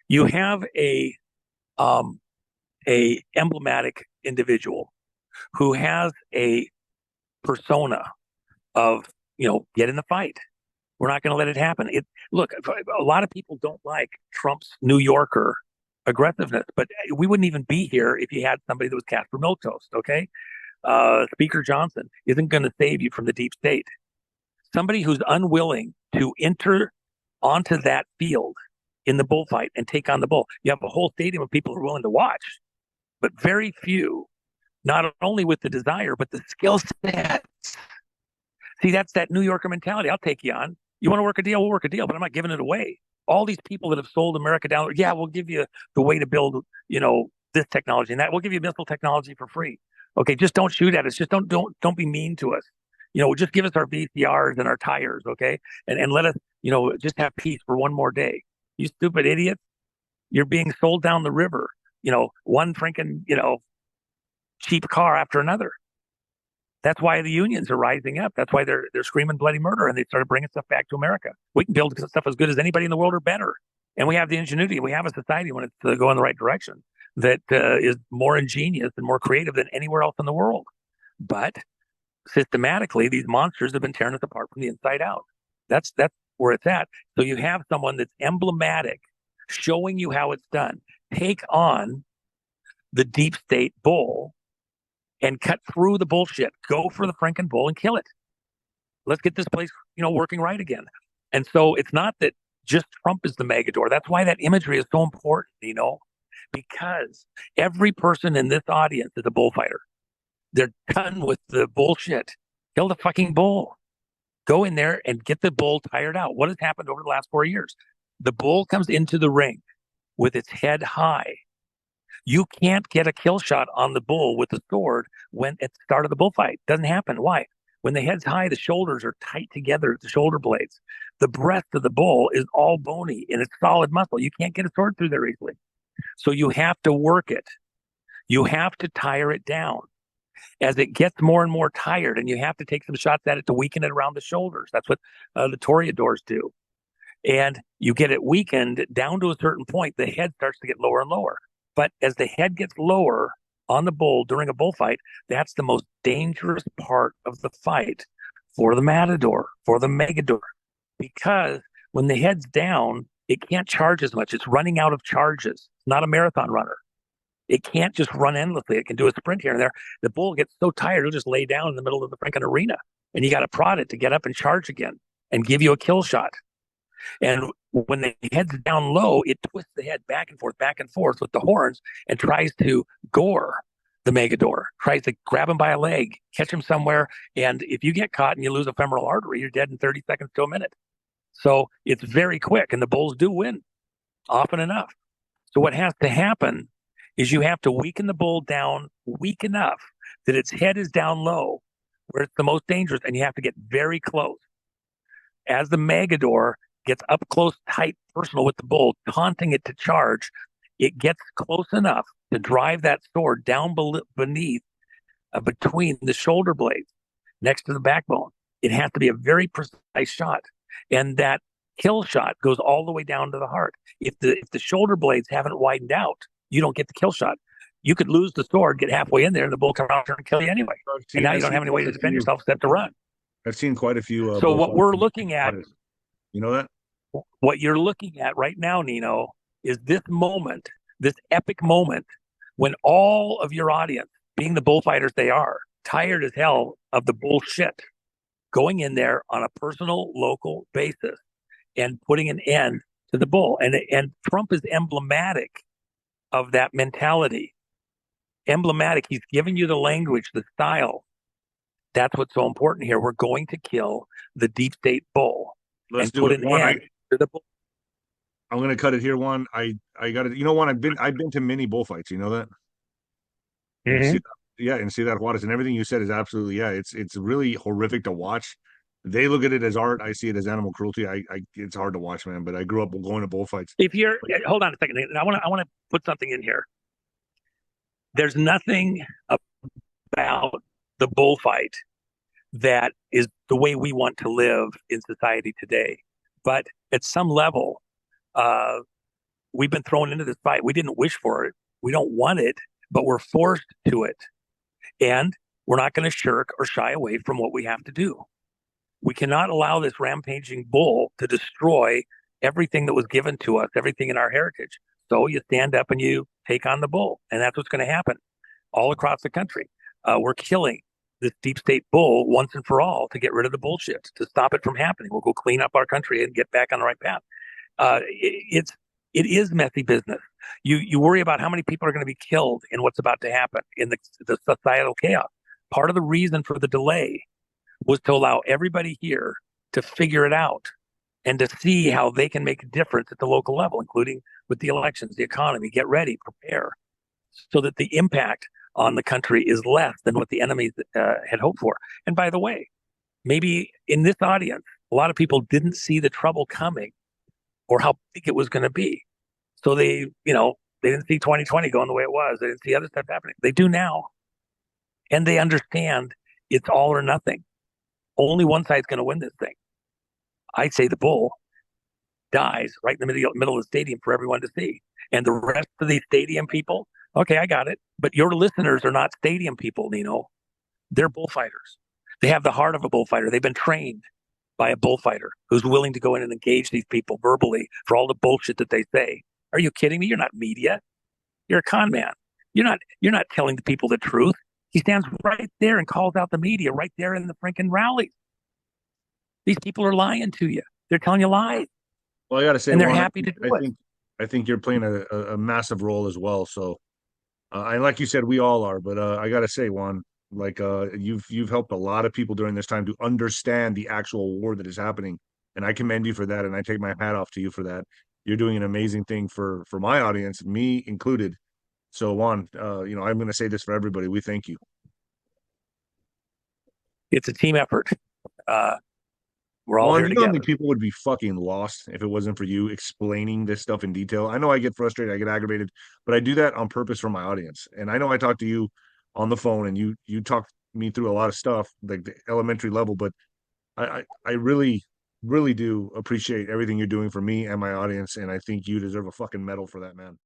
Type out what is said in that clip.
You have um, a emblematic individual who has a persona of, get in the fight. We're not going to let it happen. Look, a lot of people don't like Trump's New Yorker aggressiveness, but we wouldn't even be here if you had somebody that was Casper Milquetoast. Okay, Speaker Johnson isn't going to save you from the deep state. Somebody who's unwilling to enter onto that field in the bullfight and take on the bull. You have a whole stadium of people who are willing to watch, but very few, not only with the desire, but the skill set. See, that's that New Yorker mentality. I'll take you on. You want to work a deal? We'll work a deal, but I'm not giving it away. All these people that have sold America down, yeah, we'll give you the way to build, this technology and that. We'll give you missile technology for free. Okay, just don't shoot at us. Just don't be mean to us. Just give us our VCRs and our tires, okay? And let us, just have peace for one more day. You stupid idiot. You're being sold down the river, one freaking, cheap car after another. That's why the unions are rising up. That's why they're screaming bloody murder, and they started bringing stuff back to America. We can build stuff as good as anybody in the world or better, and we have the ingenuity. We have a society when it's going in the right direction that is more ingenious and more creative than anywhere else in the world. But systematically, these monsters have been tearing us apart from the inside out. That's where it's at. So you have someone that's emblematic, showing you how it's done. Take on the deep state bull and cut through the bullshit. Go for the Franken bull and kill it. Let's get this place, working right again. And so it's not that just Trump is the Magador. That's why that imagery is so important, because every person in this audience is a bullfighter. They're done with the bullshit. Kill the fucking bull. Go in there and get the bull tired out. What has happened over the last 4 years? The bull comes into the ring with its head high. You can't get a kill shot on the bull with the sword when at the start of the bullfight. Doesn't happen. Why? When the head's high, the shoulders are tight together at the shoulder blades. The breast of the bull is all bony and it's solid muscle. You can't get a sword through there easily. So you have to work it. You have to tire it down. As it gets more and more tired, and you have to take some shots at it to weaken it around the shoulders. That's what the toreadors do. And you get it weakened down to a certain point, the head starts to get lower and lower. But as the head gets lower on the bull during a bullfight, that's the most dangerous part of the fight for the matador, for the Magador. Because when the head's down, it can't charge as much. It's running out of charges. It's not a marathon runner. It can't just run endlessly. It can do a sprint here and there. The bull gets so tired, it'll just lay down in the middle of the freaking arena. And you got to prod it to get up and charge again and give you a kill shot. And when the head's down low, it twists the head back and forth with the horns and tries to gore the Magador, tries to grab him by a leg, catch him somewhere. And if you get caught and you lose a femoral artery, you're dead in 30 seconds to a minute. So it's very quick, and the bulls do win often enough. So what has to happen is you have to weaken the bull down weak enough that its head is down low, where it's the most dangerous, and you have to get very close. As the Magador gets up close, tight, personal with the bull, taunting it to charge, it gets close enough to drive that sword down beneath, between the shoulder blades, next to the backbone. It has to be a very precise shot. And that kill shot goes all the way down to the heart. If the shoulder blades haven't widened out, you don't get the kill shot. You could lose the sword, get halfway in there, and the bull come out and kill you anyway. And now you don't have any way to defend yourself except to run. I've seen quite a few. So what we're looking at, you know that? What you're looking at right now, Nino, is this moment, this epic moment, when all of your audience, being the bullfighters they are, tired as hell of the bullshit, going in there on a personal, local basis and putting an end to the bull. And Trump is emblematic of that mentality. Emblematic. He's giving you the language, the style. That's what's so important here. We're going to kill the deep state bull. Let's and do put it. an end to the bull. I'm going to cut it here. One, I got it. You know, one, I've been to many bullfights. You know that? Mm-hmm. And see that Juarez, and everything you said is absolutely, yeah. It's really horrific to watch. They look at it as art. I see it as animal cruelty. It's hard to watch, man. But I grew up going to bullfights. If you're, hold on a second. I want to put something in here. There's nothing about the bullfight that is the way we want to live in society today. But at some level, we've been thrown into this fight. We didn't wish for it. We don't want it, but we're forced to it. And we're not going to shirk or shy away from what we have to do. We cannot allow this rampaging bull to destroy everything that was given to us, everything in our heritage. So you stand up and you take on the bull. And that's what's going to happen all across the country. We're killing this deep state bull once and for all to get rid of the bullshit, to stop it from happening. We'll go clean up our country and get back on the right path. It is messy business. You worry about how many people are going to be killed in what's about to happen in the societal chaos. Part of the reason for the delay was to allow everybody here to figure it out and to see how they can make a difference at the local level, including with the elections, the economy, get ready, prepare, so that the impact on the country is less than what the enemy had hoped for. And by the way, maybe in this audience, a lot of people didn't see the trouble coming or how big it was going to be. So they didn't see 2020 going the way it was. They didn't see other stuff happening. They do now. And they understand it's all or nothing. Only one side's going to win this thing. I say the bull dies right in the middle of the stadium for everyone to see. And the rest of these stadium people, okay, I got it. But your listeners are not stadium people, Nino. They're bullfighters. They have the heart of a bullfighter. They've been trained by a bullfighter who's willing to go in and engage these people verbally for all the bullshit that they say. Are you kidding me? You're not media. You're a con man. You're not telling the people the truth. He stands right there and calls out the media right there in the freaking rallies. These people are lying to you. They're telling you lies. Well, I got to say, And they're Juan, happy to do it. I think you're playing a massive role as well. So, and like you said, we all are. But I got to say, Juan, like you've helped a lot of people during this time to understand the actual war that is happening, and I commend you for that. And I take my hat off to you for that. You're doing an amazing thing for my audience, me included. So, Juan, I'm going to say this for everybody. We thank you. It's a team effort. Uh, we're all Juan, here you know how many together. people would be fucking lost if it wasn't for you explaining this stuff in detail? I know I get frustrated, I get aggravated, but I do that on purpose for my audience. And I know I talk to you on the phone and you talk me through a lot of stuff, like the elementary level, but I really, really do appreciate everything you're doing for me and my audience. And I think you deserve a fucking medal for that, man.